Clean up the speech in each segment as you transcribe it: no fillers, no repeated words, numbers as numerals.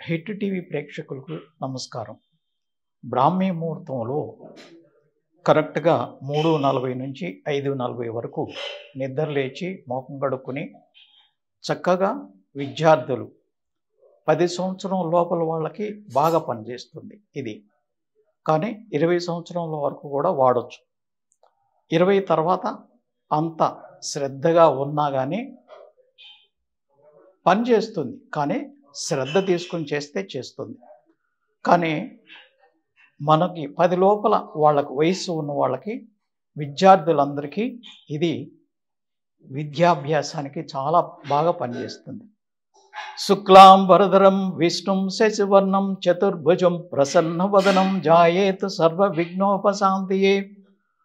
Hit TV ప్రేక్షకులకు నమస్కారం. బ్రాహ్మీ ముహూర్తంలో కరెక్ట్గా 3:40 నుంచి 5:40 వరకు నిద్ర లేచి మోకం కడుక్కుని చక్కగా విద్యార్థులు 10 సంవత్సరం లోపల వాళ్ళకి బాగా పనిచేస్తుంది ఇది. కానీ 20 సంవత్సరాల వరకు కూడా వాడచ్చు. 20 తర్వాత అంత శ్రద్ధగా ఉన్నా కానీ పనిచేస్తుంది, కానీ శ్రద్ధ తీసుకుని చేస్తుంది. కానీ మనకి 10 లోపల వాళ్ళకి వయసు ఉన్న వాళ్ళకి విద్యార్థులందరికీ ఇది విద్యాభ్యాసానికి చాలా బాగా పనిచేస్తుంది. శుక్లాం వరదరం విష్ణుం శశివర్ణం చతుర్భుజం ప్రసన్నవదనం ధ్యాయేత్ సర్వ విఘ్నోపశాంతియే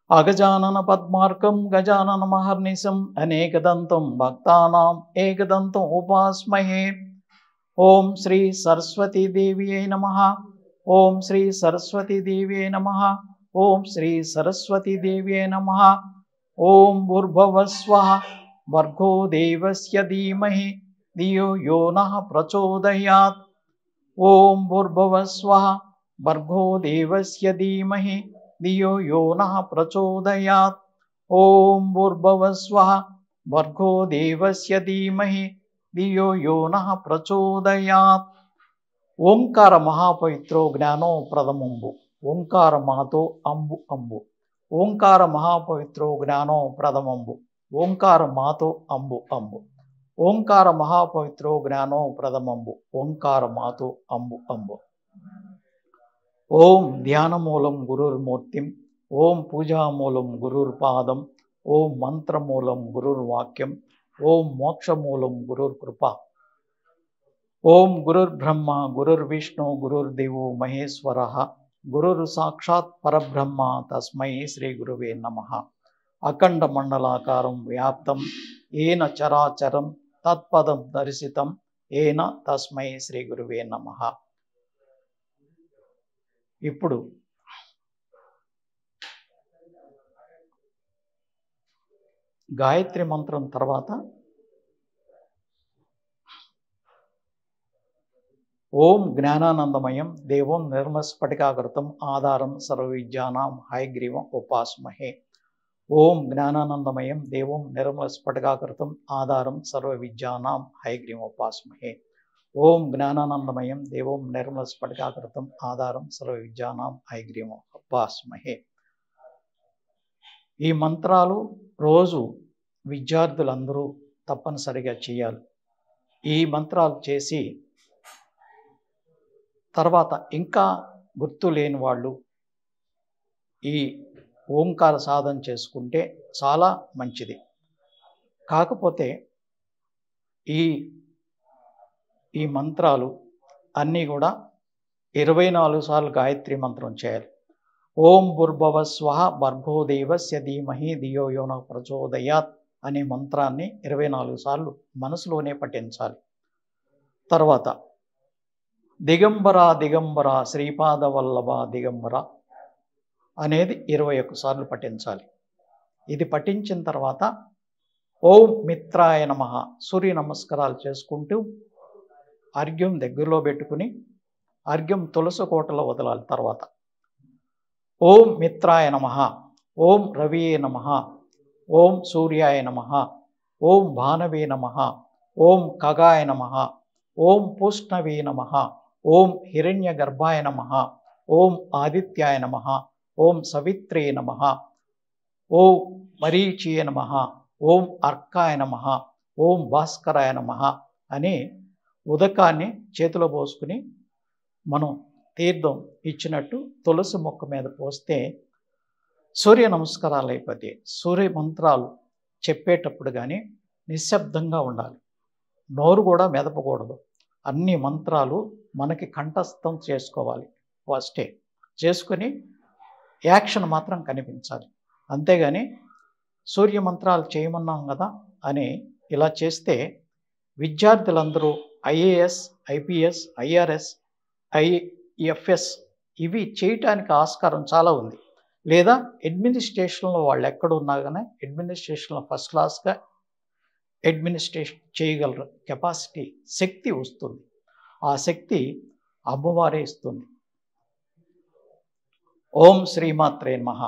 అగజానన పద్మార్కం గజానన మహర్నిశం అనేకదంతం భక్తానాం ఏకదంతం ఉపాస్మహే. ఓం శ్రీ సరస్వతీ దేవ్యై నమః. ఓం శ్రీ సరస్వతీ దేవ్యై నమః. ఓం శ్రీ సరస్వతీ దేవ్యై నమః. ఓం భూర్భువస్వః భర్గో దేవస్య ధీమహి ధియో యో నః ప్రచోదయాత్. ఓం భూర్భువస్వః భర్గో దేవస్య ధీమహి ధియో యో నః ప్రచోదయాత్. ఓం భూర్భువస్వః భర్గో దేవస్య ధీమహి ధియో యో నః ప్రచోదయాత్. ఓంకార మహాపవిత్రో జ్ఞానో ప్రథమంబు. ఓంకార మాతో అంబు అంబు. ఓంకార మహాపవిత్రో జ్ఞానో ప్రథమంబు. ఓంకార మాతో అంబు అంబు. ఓంకార మహాపవిత్రో జ్ఞానో ప్రథమంబు. ఓంకార మాతో అంబు అంబు. ఓం ధ్యానమూలం గురుర్మూర్తిం. ఓం పూజామూలం గురుర్పాదం. ఓం మంత్రమూలం గురుర్వాక్యం. ఓం మోక్షమూలం గురుర్కృప. ఓం గురుర్బ్రహ్మ గురుర్విష్ణు గురుర్దేవో మహేశ్వరః గురుర్ సాక్షాత్ పరబ్రహ్మ తస్మై శ్రీ గురువే నమః. అఖండ మండలాకారం వ్యాప్తం ఏన చరాచరం తత్పదం దర్శితం ఏన తస్మై శ్రీ గురువే నమః. ఇప్పుడు గాయత్రి మంత్రం తర్వాత ఓం జ్ఞానానందమయం దేవం నిర్మస్ఫటికాకృతం ఆధారం సర్వవిద్యానాం హయగ్రీవం ఉపాస్మహే. ఓం జ్ఞానానందమయం దేవం నిర్మస్ఫటికాకృతం ఆధారం సర్వవిద్యానాం హయగ్రీవం ఉపాస్మహే. ఓం జ్ఞానానందమయం దేవం నిర్మలస్ఫటికాకృతం ఆధారం సర్వవిద్యానాం హయగ్రీవం ఉపాస్మహే. ఈ మంత్రాలు రోజు విద్యార్థులందరూ తప్పనిసరిగా చేయాలి. ఈ మంత్రాలు చేసి తర్వాత ఇంకా గుర్తు లేని వాళ్ళు ఈ ఓంకార సాధన చేసుకుంటే చాలా మంచిది. కాకపోతే ఈ మంత్రాలు అన్నీ కూడా 24 సార్లు గాయత్రి మంత్రం చేయాలి. ఓం భూర్భువస్వః భర్గో దేవస్య ధీమహి ధియో యో నః ప్రచోదయాత్ అనే మంత్రాన్ని 24 సార్లు మనసులోనే పఠించాలి. తర్వాత దిగంబర దిగంబర శ్రీపాద వల్లభ దిగంబర అనేది 21 సార్లు పఠించాలి. ఇది పఠించిన తర్వాత ఓం మిత్రాయ నమః సూర్య నమస్కారాలు చేసుకుంటూ అర్ఘ్యం దగ్గరలో పెట్టుకుని అర్ఘ్యం తులసి కోటలో వదలాలి. తర్వాత ఓం మిత్రాయ నమః, ఓం రవియే నమః, ఓం సూర్యాయ నమః, ఓం భానవే నమః, ఓం ఖగాయ నమః, ఓం పూష్ణవే నమః, ఓం హిరణ్యగర్భాయ నమః, ఓం ఆదిత్యాయ నమః, ఓం సవిత్రే నమః, ఓం మరీచియే నమః, ఓం అర్కాయ నమః, ఓం భాస్కరాయ నమః అని ఉదకాన్ని చేతిలో పోసుకుని మనం తీర్థం ఇచ్చినట్టు తులసి మొక్క మీద పోస్తే సూర్య నమస్కారాలు అయిపోతాయి. సూర్య మంత్రాలు చెప్పేటప్పుడు కానీ నిశ్శబ్దంగా ఉండాలి. నోరు కూడా మెదపకూడదు. అన్ని మంత్రాలు మనకి కంఠస్థం చేసుకోవాలి. ఫస్టే చేసుకుని యాక్షన్ మాత్రం కనిపించాలి. అంతేగాని సూర్య మంత్రాలు చేయమన్నాం కదా అని ఇలా చేస్తే విద్యార్థులందరూ ఐఏఎస్, ఐపీఎస్, ఐఆర్ఎస్, ఐఎఫ్ఎస్ ఇవి చేయటానికి ఆస్కారం చాలా ఉంది. లేదా అడ్మినిస్ట్రేషన్లో వాళ్ళు ఎక్కడున్నా కానీ అడ్మినిస్ట్రేషన్లో ఫస్ట్ క్లాస్గా అడ్మినిస్ట్రేషన్ చేయగలరు కెపాసిటీ శక్తి వస్తుంది. ఆ శక్తి అమ్మవారే ఇస్తుంది. ఓం శ్రీమాత్రే నమః.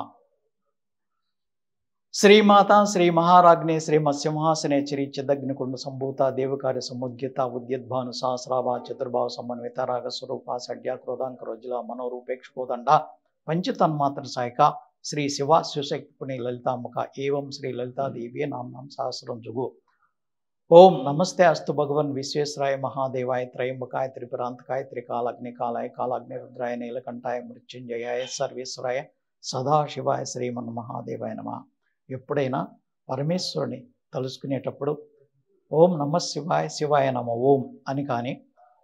శ్రీమాత శ్రీ మహారాజ్ఞే శ్రీ మత్స్యమహాసనేశ్వరి చిదగ్నికుండ సంభూత దేవకార్య సముద్యత ఉద్యద్భాను సహస్రాభ చతుర్భావ సమన్విత రాగస్వరూప షడ్య క్రోధాంకరోజుల మనోరూపేక్షకోదండ పంచతన్మాత్ర సాయక శ్రీ శివ శివశక్తి పుణ్య లలితాంబక ఏవం శ్రీ లలితాదేవి నామ్నాం సహస్రం జుగు. ఓం నమస్తే అస్తు భగవన్ విశ్వేశ్వరాయ మహాదేవాయ త్రయంబకాయ త్రిపురాంతకాయ త్రికాలాగ్నికాలాయ కాలాగ్ని రుద్రాయ నీలకంఠాయ మృత్యుంజయాయ సర్వేశ్వరాయ సదాశివాయ శ్రీమన్ మహాదేవాయ నమః. ఎప్పుడైనా పరమేశ్వరుని తలుసుకునేటప్పుడు ఓం నమ శివాయ శివాయ నమ ఓం అని కానీ,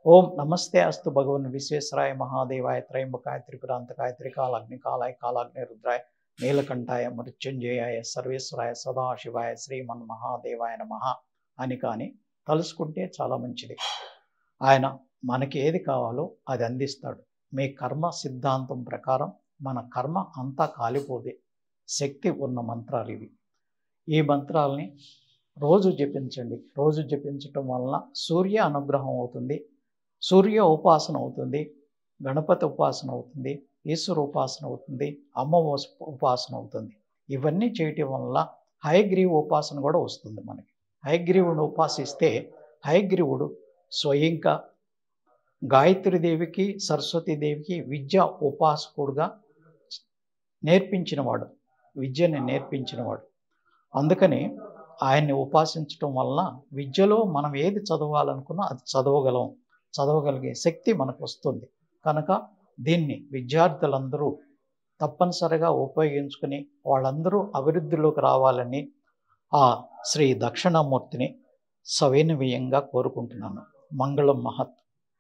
ఓం నమస్తే అస్తు భగవన్ విశ్వేశ్వరాయ మహాదేవాయ త్రయంబకాయ త్రిపురాంతకాయ త్రికాలాగ్నికాలాయ కాలాగ్ని రుద్రాయ నీలకంఠాయ మృత్యుంజయాయ సర్వేశ్వరాయ సదాశివాయ శ్రీమన్ మహాదేవాయ నమః అని కానీ తలుసుకుంటే చాలా మంచిది. ఆయన మనకి ఏది కావాలో అది అందిస్తాడు. మీ కర్మ సిద్ధాంతం ప్రకారం మన కర్మ అంతా కాలిపోదే శక్తి ఉన్న మంత్రాలు ఇవి. ఈ మంత్రాలని రోజు జపించండి. రోజు జపించటం వలన సూర్య అనుగ్రహం అవుతుంది, సూర్య ఉపాసన అవుతుంది, గణపతి ఉపాసన అవుతుంది, ఈశ్వర ఉపాసన అవుతుంది, అమ్మ ఉపాసన అవుతుంది. ఇవన్నీ చేయటం వల్ల హయగ్రీవ ఉపాసన కూడా వస్తుంది మనకి. హయగ్రీవుడు ఉపాసిస్తే హయగ్రీవుడు స్వయంగా గాయత్రీదేవికి సరస్వతీదేవికి విద్య ఉపాసకుడుగా నేర్పించినవాడు, విద్యని నేర్పించినవాడు. అందుకని ఆయన్ని ఉపాసించడం వలన విద్యలో మనం ఏది చదవాలనుకున్నా అది చదవగలిగే శక్తి మనకు వస్తుంది. కనుక దీన్ని విద్యార్థులందరూ తప్పనిసరిగా ఉపయోగించుకుని వాళ్ళందరూ అభివృద్ధిలోకి రావాలని ఆ శ్రీ దక్షిణామూర్తిని సవినయంగా కోరుకుంటున్నాను. మంగళం మహత్.